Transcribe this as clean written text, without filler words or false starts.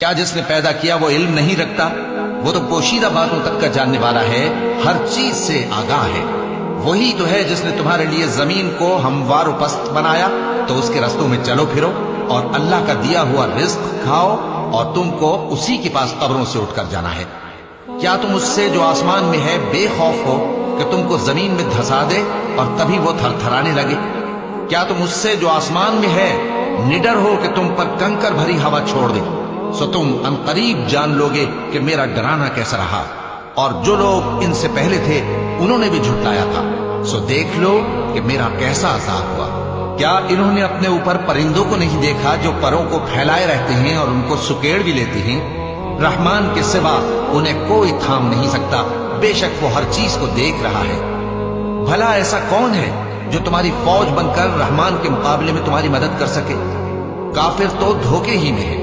क्या जिसने पैदा किया वो इल्म नहीं रखता? वो तो पोशीदा बातों तक का जानने वाला है, हर चीज से आगाह है। वही तो है जिसने तुम्हारे लिए जमीन को हमवार पस्त बनाया, तो उसके रस्तों में चलो फिरो और अल्लाह का दिया हुआ रिज्क खाओ, और तुमको उसी के पास कब्रों से उठकर जाना है। क्या तुम उससे जो आसमान में है बेखौफ हो कि तुमको जमीन में धंसा दे और तभी वो थरथराने लगे? क्या तुम उससे जो आसमान में है निडर हो कि तुम पर कंकर भरी हवा छोड़ दे? सो तुम अनकरीब जान लोगे कि मेरा डराना कैसा रहा। और जो लोग इनसे पहले थे उन्होंने भी झुटलाया था, सो देख लो कि मेरा कैसा अज़ाब हुआ। क्या इन्होंने अपने ऊपर परिंदों को नहीं देखा जो परों को फैलाए रहते हैं और उनको सुकेड़ भी लेते हैं? रहमान के सिवा उन्हें कोई थाम नहीं सकता, बेशक वो हर चीज को देख रहा है। भला ऐसा कौन है जो तुम्हारी फौज बनकर रहमान के मुकाबले में तुम्हारी मदद कर सके? काफिर तो धोखे ही में है।